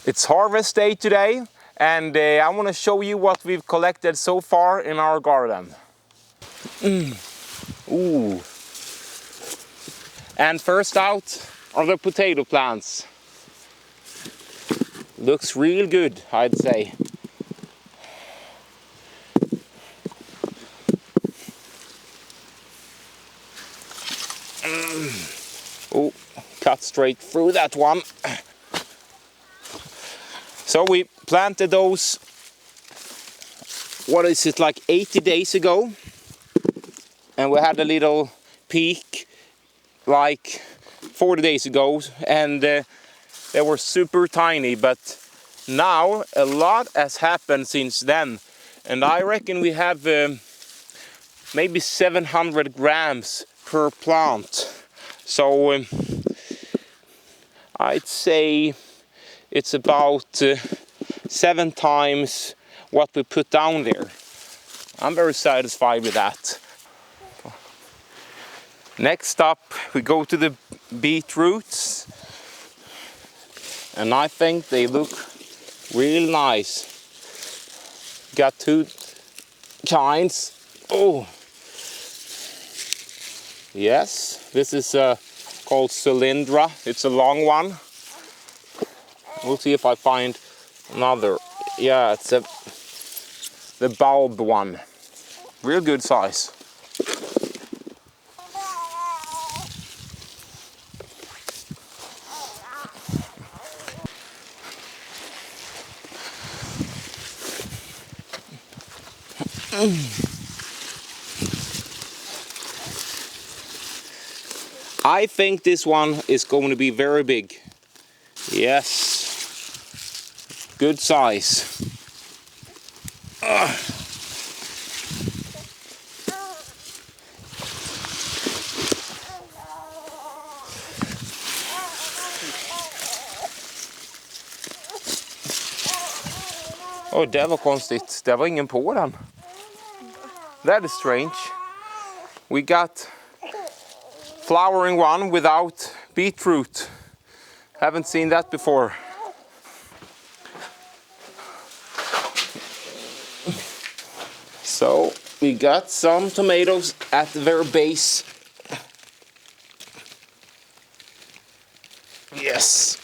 It's harvest day today, and I want to show you what we've collected so far in our garden. Ooh. And first out are the potato plants. Looks real good, I'd say. Oh, cut straight through that one. So we planted those, what is it, like 80 days ago? And we had a little peak like 40 days ago, and they were super tiny, but now a lot has happened since then. And I reckon we have maybe 700 grams per plant. So I'd say it's about 7 times what we put down there. I'm very satisfied with that. Next up, we go to the beetroots, and I think they look real nice. Got 2 kinds. Oh, yes, this is called Cylindra. It's a long one. We'll see if I find another. Yeah, it's the bulb one. Real good size. I think this one is going to be very big. Yes, good size. Oh, det var konstigt. Det var ingen på den. That is strange. We got flowering one without beetroot. Haven't seen that before. So we got some tomatoes at the very base. Yes.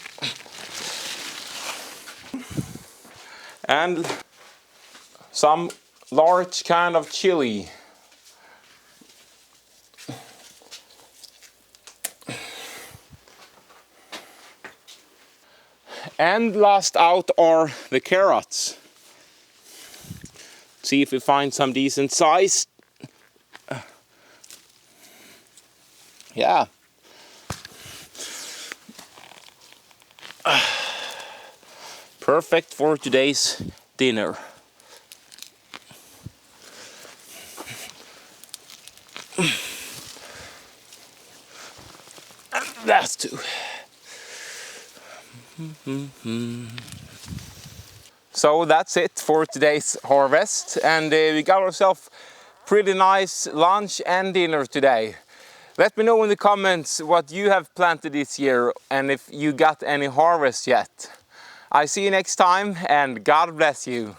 And some large kind of chili. And last out are the carrots. See if we find some decent size. Yeah. Perfect for today's dinner. And that's 2. So that's it for today's harvest, and we got ourselves pretty nice lunch and dinner today. Let me know in the comments what you have planted this year and if you got any harvest yet. I see you next time, and God bless you.